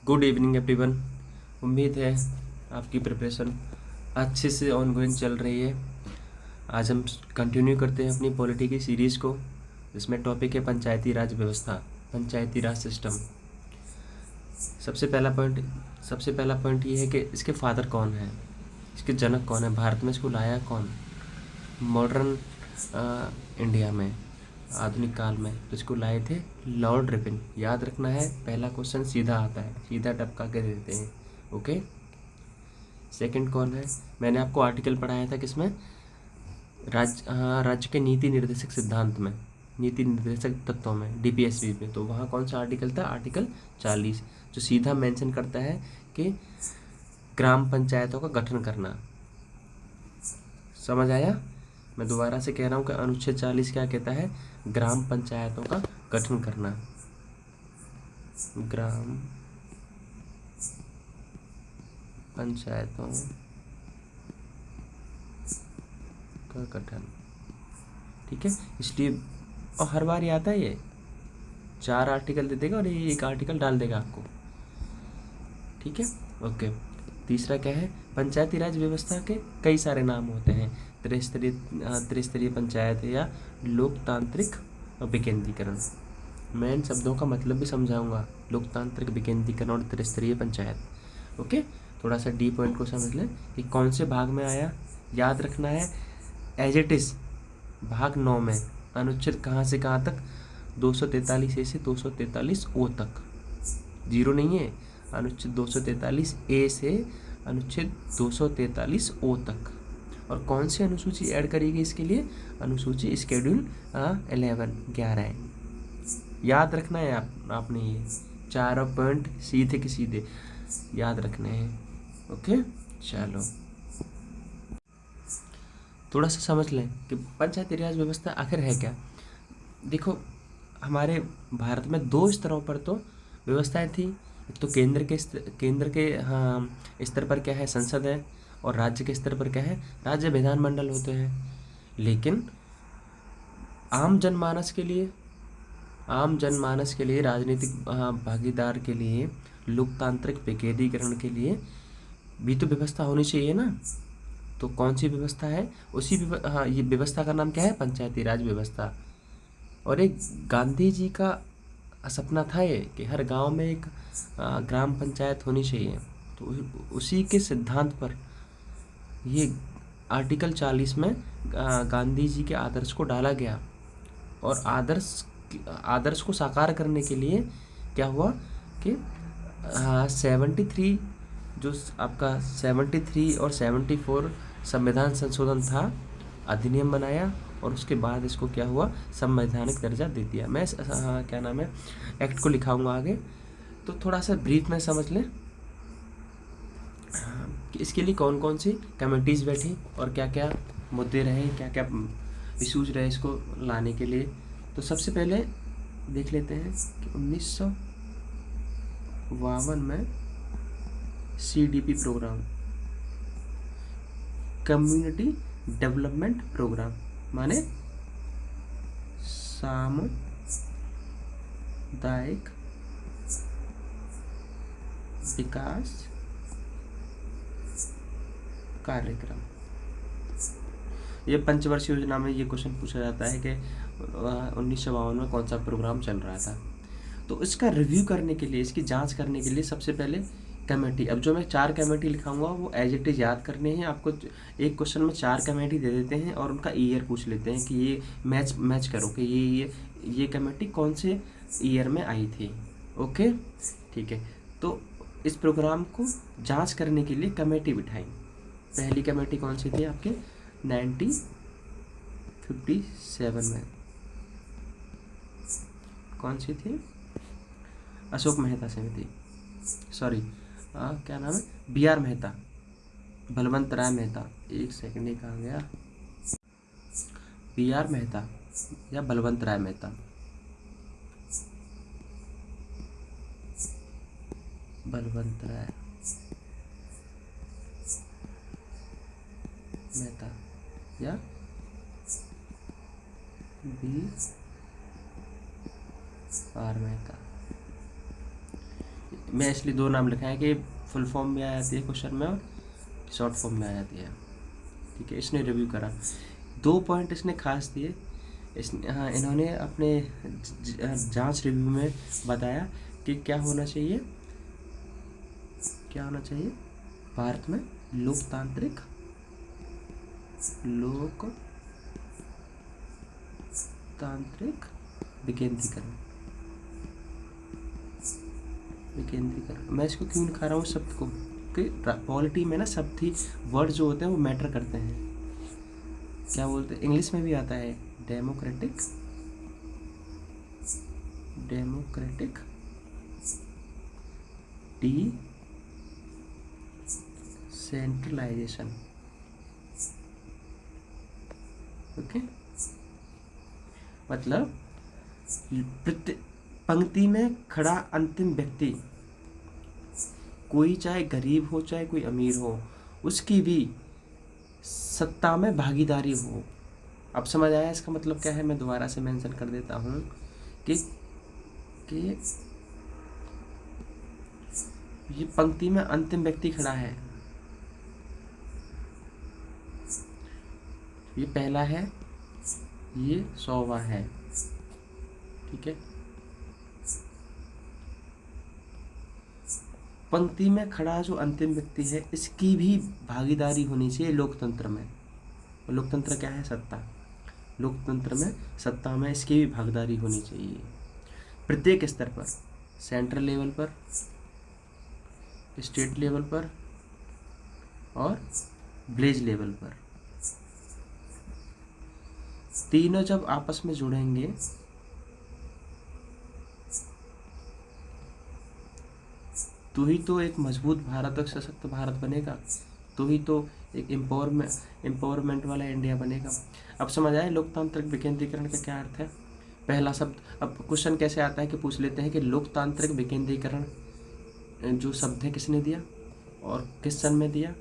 Good evening everyone. उम्मीद है आपकी प्रिपरेशन अच्छे से ऑनगोइंग चल रही है। आज हम कंटिन्यू करते हैं अपनी पॉलिटी की सीरीज़ को, जिसमें टॉपिक है पंचायती राज व्यवस्था, पंचायती राज सिस्टम। सबसे पहला पॉइंट ये है कि इसके फादर कौन है, इसके जनक कौन है, भारत में इसको लाया कौन। मॉडर्न इंडिया में, आधुनिक काल में तो इसको लाए थे लॉर्ड रिपन। याद रखना है, पहला क्वेश्चन सीधा आता है, सीधा टपका के देते हैं। ओके। सेकंड कौन है, मैंने आपको आर्टिकल पढ़ाया था किसमें, राज्य के नीति निर्देशक सिद्धांत में, नीति निर्देशक तत्वों में, डीपीएसपी पे। तो वहाँ कौन सा आर्टिकल था, आर्टिकल 40, जो सीधा मेंशन करता है कि ग्राम पंचायतों का गठन करना। समझ आया? मैं दोबारा से कह रहा हूँ कि अनुच्छेद 40 क्या कहता है, ग्राम पंचायतों का गठन करना। ग्राम पंचायतों का गठन, ठीक है। इसलिए और हर बार ये आता है, ये 4 आर्टिकल दे देगा और ये 1 आर्टिकल डाल देगा आपको, ठीक है। ओके। तीसरा क्या है, पंचायती राज व्यवस्था के कई सारे नाम होते हैं। त्रिस्तरीय पंचायत या लोकतांत्रिक विकेंद्रीकरण। मैं इन शब्दों का मतलब भी समझाऊंगा, लोकतांत्रिक विकेंद्रीकरण और त्रिस्तरीय पंचायत। ओके। थोड़ा सा डी पॉइंट को समझ लें कि कौन से भाग में आया। याद रखना है, एज इट इज़ भाग 9 में अनुच्छेद कहाँ से कहाँ तक, 243 ए से 243 ओ तक, जीरो नहीं है। अनुच्छेद 243 ए से अनुच्छेद 243 ओ तक। और कौन सी अनुसूची ऐड करेगी इसके लिए, अनुसूची शेड्यूल 11 है। याद रखना है आपने ये 4 पॉइंट सीधे के सीधे याद रखने हैं। ओके। चलो थोड़ा सा समझ लें कि पंचायती राज व्यवस्था आखिर है क्या। देखो, हमारे भारत में 2 स्तरों पर तो व्यवस्थाएं थी। एक तो केंद्र के हाँ स्तर पर क्या है, संसद है, और राज्य के स्तर पर क्या है, राज्य विधानमंडल होते हैं। लेकिन आम जनमानस के लिए राजनीतिक भागीदार के लिए, लोकतांत्रिक विकेंद्रीकरण के लिए भी तो व्यवस्था होनी चाहिए ना। तो कौन सी व्यवस्था है, ये व्यवस्था का नाम क्या है, पंचायती राज व्यवस्था। और एक गांधी जी का सपना था ये कि हर गांव में एक ग्राम पंचायत होनी चाहिए। तो उसी के सिद्धांत पर ये आर्टिकल 40 में गांधी जी के आदर्श को डाला गया। और आदर्श को साकार करने के लिए क्या हुआ कि 73 जो आपका 73 और 74 संविधान संशोधन था, अधिनियम बनाया, और उसके बाद इसको क्या हुआ, संवैधानिक दर्जा दे दिया। मैं क्या नाम है, एक्ट को लिखाऊंगा आगे, तो थोड़ा सा ब्रीफ में समझ लें कि इसके लिए कौन कौन सी कमेटीज़ बैठी और क्या क्या मुद्दे रहे, क्या क्या इशूज़ रहे इसको लाने के लिए। तो सबसे पहले देख लेते हैं कि 1952 में CDP program, community development program, माने सामुदायिक विकास कार्यक्रम। ये पंचवर्षीय योजना में ये क्वेश्चन पूछा जाता है कि 1952 में कौन सा प्रोग्राम चल रहा था। तो इसका रिव्यू करने के लिए, इसकी जांच करने के लिए सबसे पहले कमेटी, अब जो मैं 4 कमेटी लिखाऊंगा वो एज इट इज़ याद करने हैं आपको। एक क्वेश्चन में 4 कमेटी दे देते हैं और उनका ईयर पूछ लेते हैं कि ये मैच करो कि ये कमेटी कौन से ईयर में आई थी। ओके, ठीक है। तो इस प्रोग्राम को जांच करने के लिए कमेटी बिठाई। पहली कमेटी कौन सी थी आपके 1957 में, कौन सी थी, अशोक मेहता समिति, सॉरी क्या नाम है, BR मेहता, बलवंत राय मेहता, एक सेकंड ही कहा गया, BR मेहता या बलवंत राय मेहता, बलवंत राय मेहता या BR मेहता। मैं इसलिए दो नाम लिखा है कि फुल फॉर्म में आ जाती है क्वेश्चन में और शॉर्ट फॉर्म में आ जाती है। ठीक है, इसने रिव्यू करा, 2 पॉइंट इसने खास दिए। हाँ, इन्होंने अपने जांच रिव्यू में बताया कि क्या होना चाहिए, क्या होना चाहिए भारत में लोकतांत्रिक विकेंद्रीकरण। मैं इसको क्यों लिखा रहा हूँ शब्द को, कि पॉलिटी में ना शब्द ही वर्ड जो होते हैं वो मैटर करते हैं। क्या बोलते हैं, इंग्लिश में भी आता है डेमोक्रेटिक डिसेंट्रलाइजेशन। ओके, मतलब पंक्ति में खड़ा अंतिम व्यक्ति, कोई चाहे गरीब हो चाहे कोई अमीर हो, उसकी भी सत्ता में भागीदारी हो। अब समझ आया इसका मतलब क्या है? मैं दोबारा से मेंशन कर देता हूँ कि ये पंक्ति में अंतिम व्यक्ति खड़ा है, ये पहला है, ये 100वां है। ठीक है, पंक्ति में खड़ा जो अंतिम व्यक्ति है इसकी भी भागीदारी होनी चाहिए लोकतंत्र में। लोकतंत्र क्या है? सत्ता। लोकतंत्र में सत्ता में इसकी भी भागीदारी होनी चाहिए प्रत्येक स्तर पर, सेंट्रल लेवल पर, स्टेट लेवल पर और विलेज लेवल पर। तीनों जब आपस में जुड़ेंगे तो ही तो एक मजबूत भारत और सशक्त भारत बनेगा, तो ही तो एक एम्पावरमेंट वाला इंडिया बनेगा। अब समझ आए लोकतांत्रिक विकेंद्रीकरण का क्या अर्थ है? पहला शब्द, अब क्वेश्चन कैसे आता है कि पूछ लेते हैं कि लोकतांत्रिक विकेंद्रीकरण जो शब्द है किसने दिया और किस सन में दिया,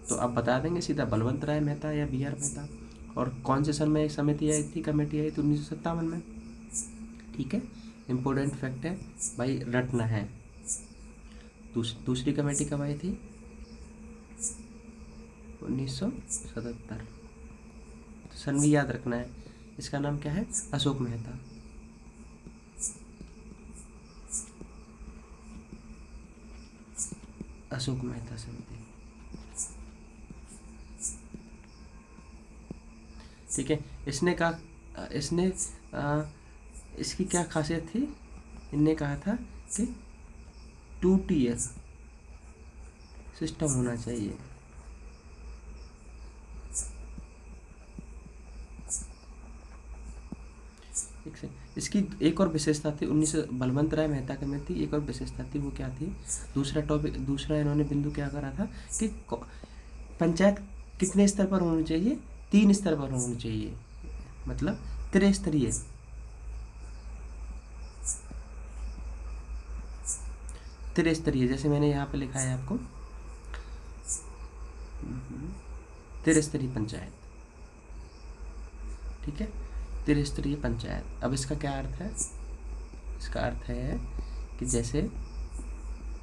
तो आप बता देंगे सीधा, बलवंत राय मेहता या बी आर मेहता। और कौन से सन में एक समिति आई थी, कमेटी आई थी? 1957 में। ठीक है, इम्पोर्टेंट फैक्ट है भाई, रटना है। दूसरी कमेटी कब आई थी? 1977। सन भी याद रखना है। इसका नाम क्या है? अशोक मेहता। अशोक मेहता समिति। ठीक है, इसकी क्या खासियत थी? इनने कहा था कि 2 टियर सिस्टम होना चाहिए। इसकी एक और विशेषता थी, 19 बलवंत राय मेहता के में थी, एक और विशेषता थी, वो क्या थी? दूसरा इन्होंने बिंदु क्या करा था कि पंचायत कितने स्तर पर होनी चाहिए? 3 स्तर पर होनी चाहिए, मतलब त्रिस्तरीय। जैसे मैंने यहाँ पे लिखा है आपको, त्रिस्तरीय पंचायत। ठीक है, त्रिस्तरीय पंचायत। अब इसका क्या अर्थ है? इसका अर्थ है कि जैसे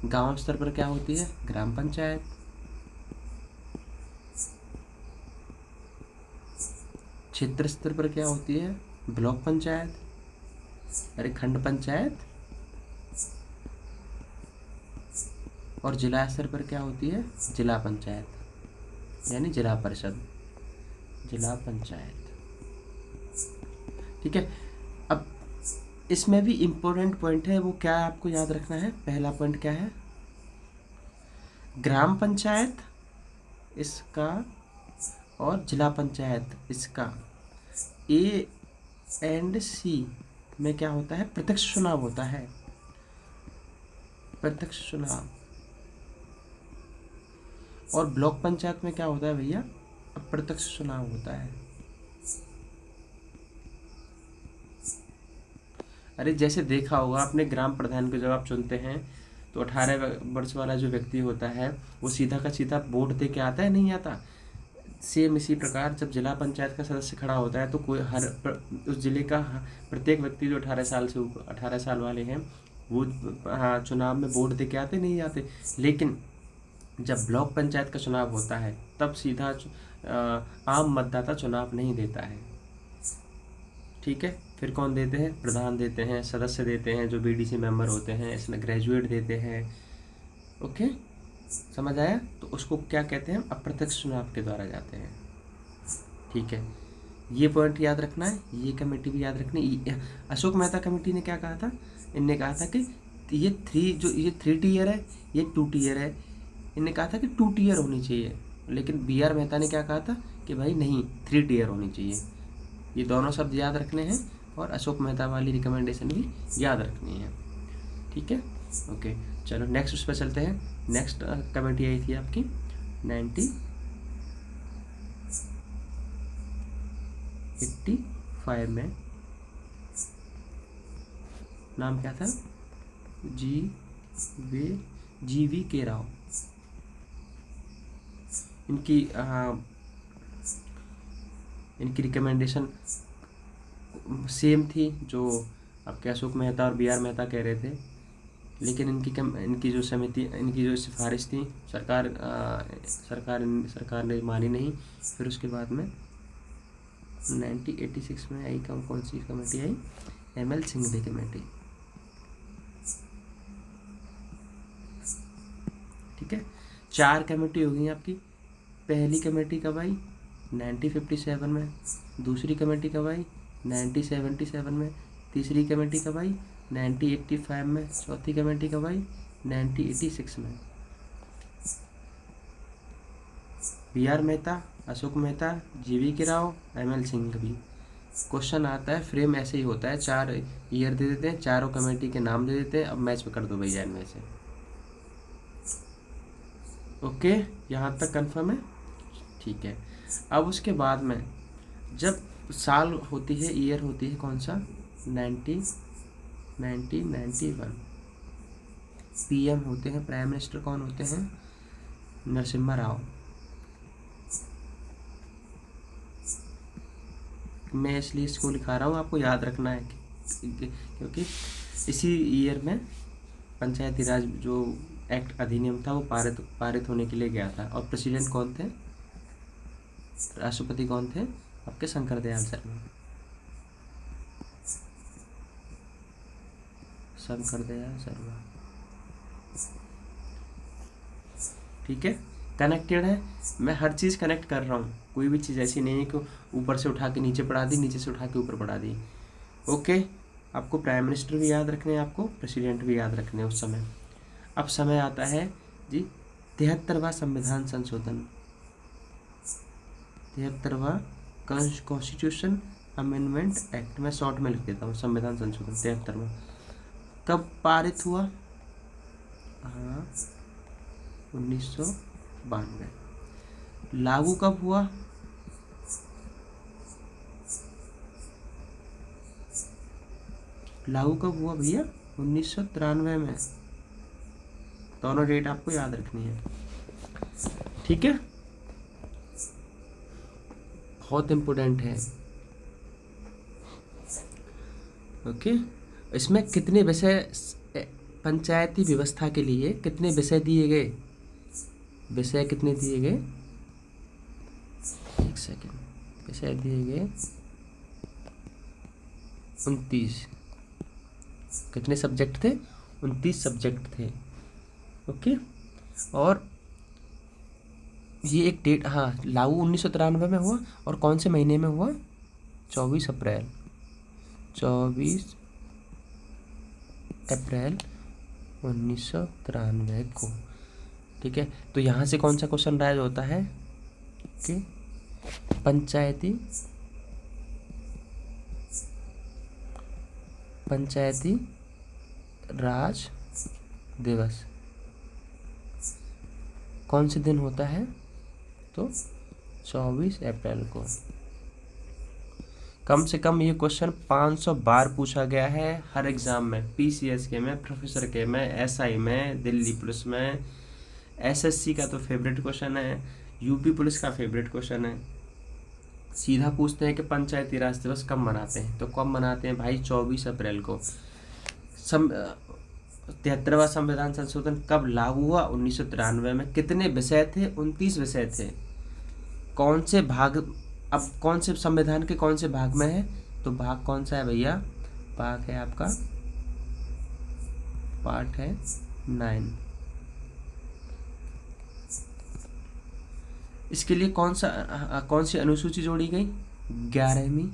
गांव स्तर पर क्या होती है? ग्राम पंचायत। क्षेत्र स्तर पर क्या होती है? ब्लॉक पंचायत, अरे खंड पंचायत। और जिला स्तर पर क्या होती है? जिला पंचायत, यानी जिला परिषद, जिला पंचायत। ठीक है, अब इसमें भी इम्पोर्टेंट पॉइंट है, वो क्या आपको याद रखना है? पहला पॉइंट क्या है? ग्राम पंचायत इसका और जिला पंचायत इसका ए एंड सी में क्या होता है? प्रत्यक्ष चुनाव होता है, प्रत्यक्ष चुनाव। और ब्लॉक पंचायत में क्या होता है भैया? अप्रत्यक्ष चुनाव होता है। अरे जैसे देखा होगा आपने, ग्राम प्रधान को जब आप चुनते हैं तो 18 वर्ष वाला जो व्यक्ति होता है वो सीधा का सीधा वोट दे के आता है, नहीं आता? सेम इसी प्रकार जब जिला पंचायत का सदस्य खड़ा होता है तो कोई उस जिले का प्रत्येक व्यक्ति जो 18 साल वाले हैं वो हाँ चुनाव में वोट दे के आते नहीं आते, लेकिन जब ब्लॉक पंचायत का चुनाव होता है तब सीधा आम मतदाता चुनाव नहीं देता है। ठीक है, फिर कौन देते हैं? प्रधान देते हैं, सदस्य देते हैं जो बीडीसी मेंबर होते हैं, इसमें ग्रेजुएट देते हैं। ओके, समझ आया? तो उसको क्या कहते हैं? अप्रत्यक्ष चुनाव के द्वारा जाते हैं। ठीक है, ये पॉइंट याद रखना है, ये कमेटी भी याद रखनी। अशोक मेहता कमेटी ने क्या कहा था? इनने कहा था कि ये 3 टीयर है, ये 2 टीयर है। इनने कहा था कि 2 टीयर होनी चाहिए, लेकिन BR मेहता ने क्या कहा था कि भाई नहीं, 3 टीयर होनी चाहिए। ये दोनों शब्द याद रखने हैं और अशोक मेहता वाली रिकमेंडेशन भी याद रखनी है। ठीक है, ओके, चलो नेक्स्ट उस पर चलते हैं। नेक्स्ट कमेटी आई थी आपकी 1985 में। नाम क्या था? GV के राव। इनकी रिकमेंडेशन सेम थी जो आपके अशोक मेहता और BR मेहता कह रहे थे, लेकिन इनकी जो समिति, इनकी जो सिफारिश थी, सरकार ने मानी नहीं। फिर उसके बाद में 1986 में आई कौन सी कमेटी आई? ML Singhvi committee. ठीक है, 4 कमेटी हो गई आपकी। पहली कमेटी कब आई? 1957 में। दूसरी कमेटी कब आई? 1977 में। तीसरी कमेटी कब आई? 1985 में। चौथी कमेटी कब आई? 1986 में। BR मेहता, अशोक मेहता, GV के राव, ML सिंघवी। क्वेश्चन आता है, फ्रेम ऐसे ही होता है, 4 ईयर दे देते हैं, चारों कमेटी के नाम दे देते हैं, अब मैच कर दो भैया इनमें से। ओके, यहाँ तक कंफर्म है? ठीक है, अब उसके बाद में जब साल होती है, ईयर होती है कौन सा? 1991। PM होते हैं, प्राइम मिनिस्टर कौन होते हैं? नरसिम्हा राव। मैं इसलिए इसको लिखा रहा हूँ, आपको याद रखना है क्योंकि इसी ईयर में पंचायती राज जो एक्ट अधिनियम था वो पारित होने के लिए गया था। और प्रेसिडेंट कौन थे? राष्ट्रपति कौन थे? आपके शंकर दयाल शर्मा। शंकर दयाल शर्मा। ठीक है, कनेक्टेड है। मैं हर चीज़ कनेक्ट कर रहा हूँ, कोई भी चीज़ ऐसी नहीं है कि ऊपर से उठा के नीचे पढ़ा दी, नीचे से उठा के ऊपर पढ़ा दी। ओके, आपको प्राइम मिनिस्टर भी याद रखने हैं, आपको प्रेसिडेंट भी याद रखने हैं उस समय। अब समय आता है जी 73वां संविधान संशोधन, 73वां कॉन्स्टिट्यूशन अमेंडमेंट एक्ट। मैं शॉर्ट में लिख देता हूँ, संविधान संशोधन 73वां कब पारित हुआ? हाँ, 1992। लागू कब हुआ? लागू कब हुआ भैया? 1993 में। दोनों डेट आपको याद रखनी है। ठीक है, बहुत इम्पोर्टेंट है। ओके, इसमें कितने विषय पंचायती व्यवस्था के लिए कितने विषय दिए गए? विषय कितने दिए गए? एक सेकेंड, विषय दिए गए 29। कितने सब्जेक्ट थे? 29 सब्जेक्ट थे। ओके, और ये एक डेट, हाँ, लागू 1993 में हुआ। और कौन से महीने में हुआ? 24 अप्रैल 1993 को। ठीक है, तो यहाँ से कौन सा क्वेश्चन राइज होता है कि पंचायती राज दिवस कौन से दिन होता है? तो 24 अप्रैल को। कम से कम ये क्वेश्चन 500 बार पूछा गया है हर एग्ज़ाम में, PCS के में, प्रोफेसर के में, SI में, दिल्ली पुलिस में, SSC का तो फेवरेट क्वेश्चन है, UP पुलिस का फेवरेट क्वेश्चन है। सीधा पूछते हैं कि पंचायती राज दिवस कब मनाते हैं? तो कब मनाते हैं भाई? 24 अप्रैल को। 73वां संविधान संशोधन कब लागू हुआ? 1993 में। कितने विषय थे? 29 विषय थे। कौन से भाग, अब कौन से संविधान के कौन से भाग में है? तो भाग कौन सा है भैया? भाग है आपका, पार्ट है 9। इसके लिए कौन सी अनुसूची जोड़ी गई? 11वीं।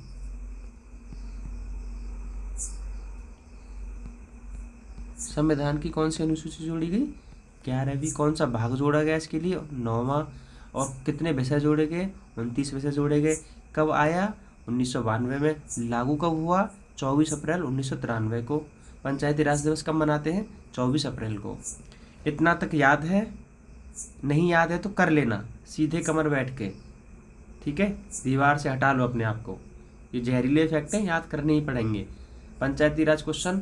संविधान की कौन सी अनुसूची जोड़ी गई? 11वीं। कौन सा भाग जोड़ा गया इसके लिए? 9वां। और कितने विषय जोड़े गए? 29 विषय जोड़े गए। कब आया? 1992 में। लागू कब हुआ? 24 अप्रैल 1993 को। पंचायती राज दिवस कब मनाते हैं? 24 अप्रैल को। इतना तक याद है? नहीं याद है तो कर लेना सीधे कमर बैठ के, ठीक है? दीवार से हटा लो अपने आप को, ये जहरीले फैक्ट हैं, याद करने ही पड़ेंगे। पंचायती राज क्वेश्चन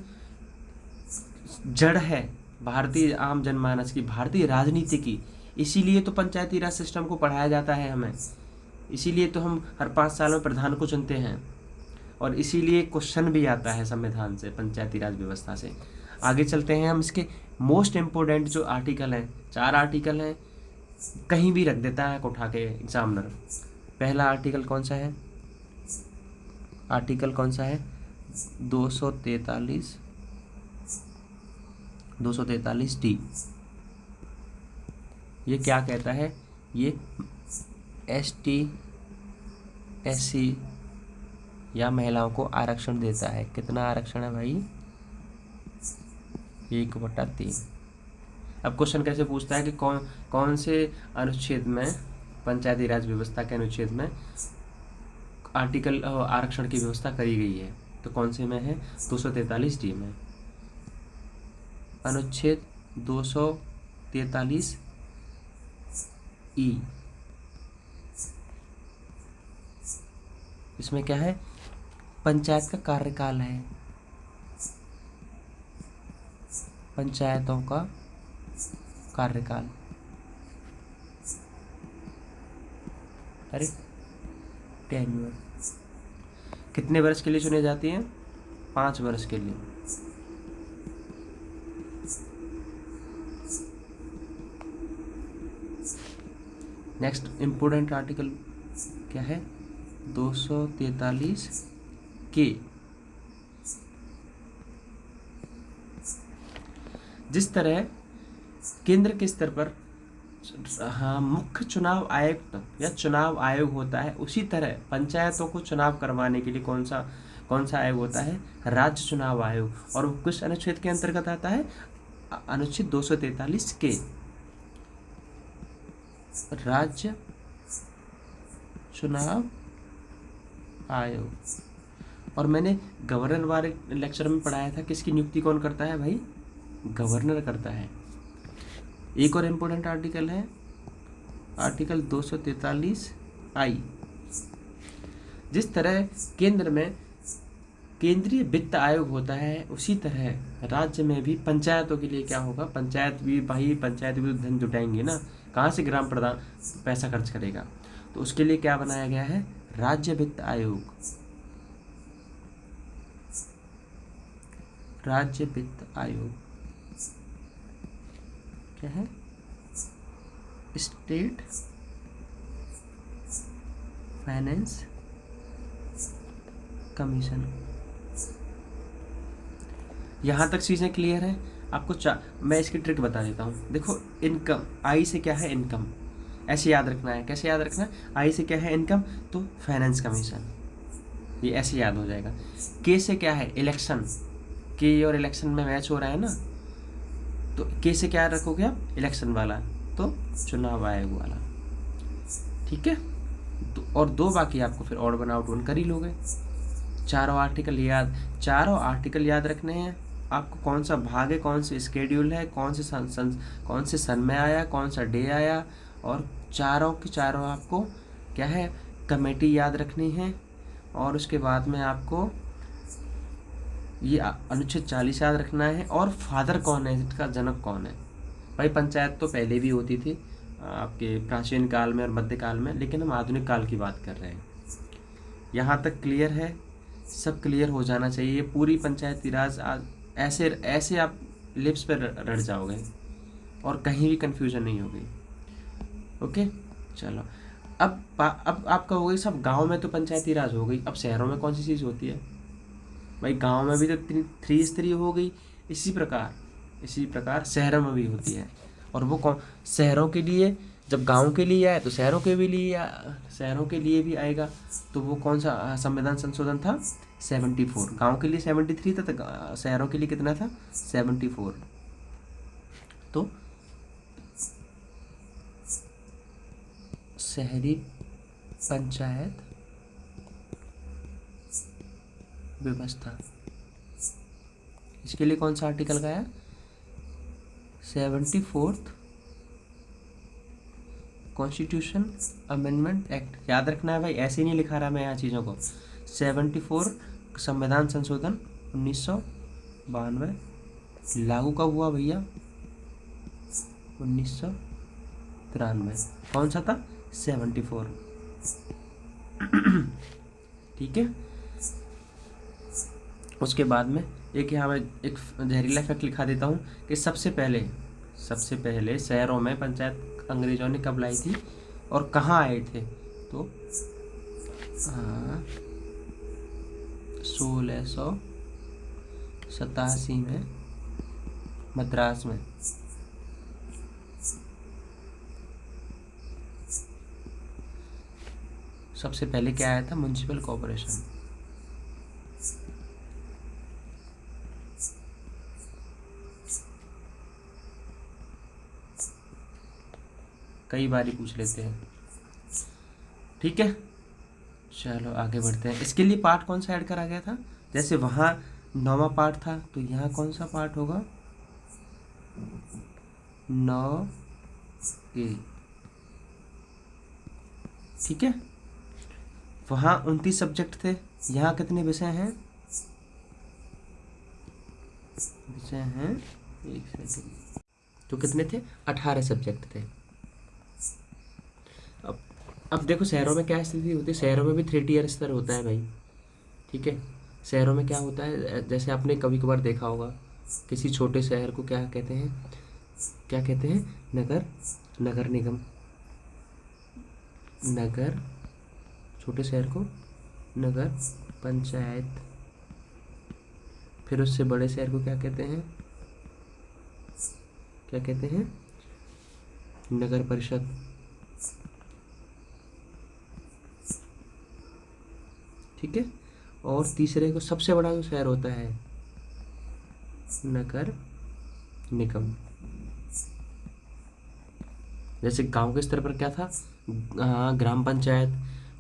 जड़ है भारतीय आम जनमानस की, भारतीय राजनीति की। इसीलिए तो पंचायती राज सिस्टम को पढ़ाया जाता है हमें, इसीलिए तो हम हर 5 साल में प्रधान को चुनते हैं, और इसीलिए क्वेश्चन भी आता है संविधान से, पंचायती राज व्यवस्था से। आगे चलते हैं हम। इसके मोस्ट इम्पोर्टेंट जो आर्टिकल हैं, 4 आर्टिकल हैं, कहीं भी रख देता है उठा के एग्जामिनर। पहला आर्टिकल कौन सा है? आर्टिकल कौन सा है? 243 डी। ये क्या कहता है? ये ST SC या महिलाओं को आरक्षण देता है। कितना आरक्षण है भाई? 1/3। अब क्वेश्चन कैसे पूछता है कि कौन से अनुच्छेद में, पंचायती राज व्यवस्था के अनुच्छेद में आर्टिकल आरक्षण की व्यवस्था करी गई है? तो कौन से में है? 243 डी में। अनुच्छेद 243 ई। इसमें क्या है? पंचायत का कार्यकाल है, पंचायतों का कार्यकाल। अरे टेन्योर कितने वर्ष के लिए चुने जाती हैं? 5 वर्ष के लिए। नेक्स्ट इम्पोर्टेंट आर्टिकल क्या है? 243 के। जिस तरह केंद्र के स्तर पर मुख्य चुनाव आयुक्त या चुनाव आयोग होता है, उसी तरह पंचायतों को चुनाव करवाने के लिए कौन सा आयोग होता है? राज्य चुनाव आयोग। और वो किस अनुच्छेद के अंतर्गत आता है? अनुच्छेद 243 के, राज्य चुनाव आयोग। और मैंने गवर्नर वाले लेक्चर में पढ़ाया था, किसकी नियुक्ति कौन करता है भाई? गवर्नर करता है। एक और इम्पोर्टेंट आर्टिकल है, आर्टिकल 243 आई। जिस तरह केंद्र में केंद्रीय वित्त आयोग होता है, उसी तरह राज्य में भी पंचायतों के लिए क्या होगा? पंचायत भी धन जुटाएंगे ना, कहाँ से ग्राम प्रधान पैसा खर्च करेगा? तो उसके लिए क्या बनाया गया है? राज्य वित्त आयोग। राज्य वित्त आयोग क्या है? State finance commission. यहाँ तक चीज़ें क्लियर है आपको? मैं इसकी ट्रिक बता देता हूँ। देखो, इनकम, आई से क्या है? इनकम। ऐसे याद रखना है। कैसे याद रखना है? आई से क्या है? इनकम, तो फाइनेंस कमीशन, ये ऐसे याद हो जाएगा। के से क्या है? इलेक्शन। के और इलेक्शन में मैच हो रहा है ना, तो के से क्या रखोगे आप? इलेक्शन वाला, तो चुनाव आयोग वाला, ठीक है? तो और 2 बाकी आपको फिर ऑड वन आउट वन कर ही लोगे। चारों आर्टिकल याद रखने हैं आपको। कौन सा भाग है, कौन से स्केड्यूल है, कौन से सन में आया, कौन सा डे आया, और चारों की चारों आपको क्या है? कमेटी याद रखनी है। और उसके बाद में आपको ये अनुच्छेद 40 याद रखना है। और फादर कौन है, इसका जनक कौन है? भाई पंचायत तो पहले भी होती थी आपके प्राचीन काल में और मध्यकाल में, लेकिन हम आधुनिक काल की बात कर रहे हैं। यहाँ तक क्लियर है? सब क्लियर हो जाना चाहिए। पूरी पंचायती राज ऐसे आप लिप्स पे रट जाओगे और कहीं भी कन्फ्यूजन नहीं होगी। ओके चलो, अब आपका हो गई सब, गांव में तो पंचायती राज हो गई, अब शहरों में कौन सी चीज़ होती है भाई? गांव में भी तो थ्री स्तरीय हो गई, इसी प्रकार शहरों में भी होती है। और वो कौन, शहरों के लिए, जब गांव के लिए आए तो शहरों के शहरों के लिए भी आएगा। तो वो कौन सा संविधान संशोधन था? 74। गांव के लिए 73 था, तो शहरों के लिए कितना था? 74। तो शहरी पंचायत व्यवस्था, इसके लिए कौन सा आर्टिकल गया? 74 कॉन्स्टिट्यूशन अमेंडमेंट एक्ट। याद रखना है भाई, ऐसे ही नहीं लिखा रहा मैं यहाँ चीज़ों को। 74 संविधान संशोधन 1992 लागू कब हुआ भैया? 1993। कौन सा था? 74। ठीक है। उसके बाद में एक यहाँ मैं एक जहरीला फैक्ट लिखा देता हूँ कि सबसे पहले शहरों में पंचायत अंग्रेजों ने कब लाई थी और कहाँ आए थे? तो 1687 में मद्रास में। सबसे पहले क्या आया था? Municipal corporation. कई बार ही पूछ लेते हैं। ठीक है चलो आगे बढ़ते हैं। इसके लिए पार्ट कौन सा ऐड करा गया था? जैसे वहाँ 9वां पार्ट था, तो यहाँ कौन सा पार्ट होगा? 9A। ठीक है। वहाँ 29 सब्जेक्ट थे, यहाँ कितने विषय हैं? एक सेकंड, तो कितने थे? 18 सब्जेक्ट थे। अब देखो शहरों में क्या स्थिति होती है, शहरों में भी 3 टियर स्तर होता है भाई। ठीक है। शहरों में क्या होता है, जैसे आपने कभी कभार देखा होगा, किसी छोटे शहर को क्या कहते हैं? नगर निगम। छोटे शहर को नगर पंचायत। फिर उससे बड़े शहर को क्या कहते हैं? नगर परिषद। ठीक है। और तीसरे को, सबसे बड़ा जो शहर होता है, नगर निगम। जैसे गांव के स्तर पर क्या था? ग्राम पंचायत।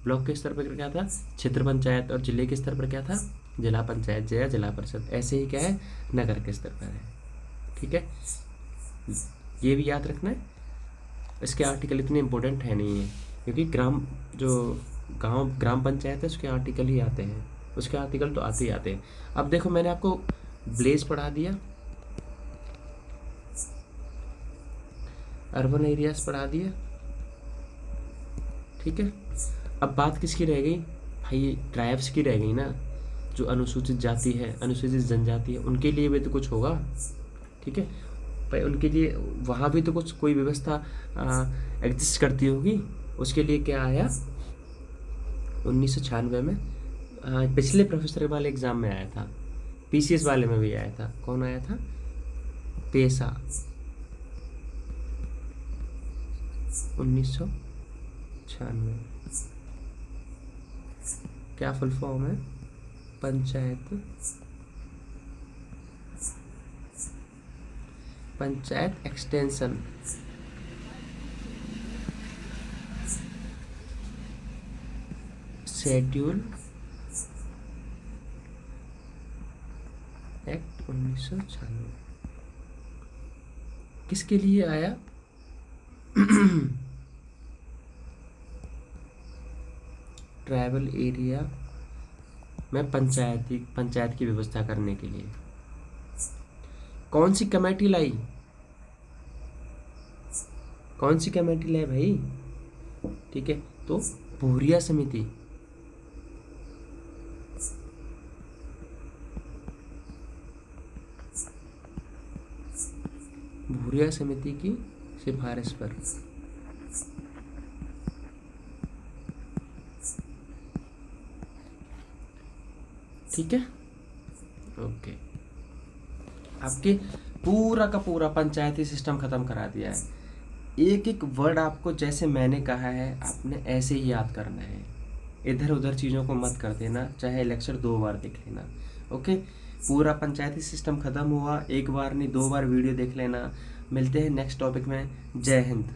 ब्लॉक के स्तर पर क्या था? क्षेत्र पंचायत। और जिले के स्तर पर क्या था? जिला पंचायत या जिला परिषद। ऐसे ही क्या है? नगर के स्तर पर है। ठीक है, ये भी याद रखना है। इसके आर्टिकल इतने इम्पोर्टेंट है नहीं है, क्योंकि ग्राम पंचायत है, उसके आर्टिकल ही आते हैं, उसके आर्टिकल तो आते ही आते हैं। अब देखो मैंने आपको ब्लेज पढ़ा दिया, अर्बन एरियाज पढ़ा दिया। ठीक है। अब बात किसकी रह गई भाई? ट्राइब्स की रह गई ना, जो अनुसूचित जाति है, अनुसूचित जनजाति है, उनके लिए भी तो कुछ होगा। ठीक है भाई, उनके लिए वहाँ भी तो कुछ कोई व्यवस्था एग्जिस्ट करती होगी। उसके लिए क्या आया 1996 में? पिछले प्रोफेसर वाले एग्ज़ाम में आया था, पीसीएस वाले में भी आया था। कौन आया था? पेशा, 1996। क्या फुल फॉर्म है? Panchayat extension schedule act 1996। किसके लिए आया? ट्राइबल एरिया में पंचायत की व्यवस्था करने के लिए। कौन सी कमेटी लाई भाई? ठीक है, तो भूरिया समिति। हुर्रिया समिति की सिफारिश पर। ठीक है, ओके। आपके पूरा का पूरा पंचायती सिस्टम ख़त्म करा दिया है। एक एक वर्ड आपको जैसे मैंने कहा है आपने ऐसे ही याद करना है, इधर उधर चीज़ों को मत कर देना, चाहे लेक्चर 2 बार देख लेना। ओके, पूरा पंचायती सिस्टम ख़त्म हुआ, एक बार नहीं 2 बार वीडियो देख लेना। मिलते हैं नेक्स्ट टॉपिक में। जय हिंद।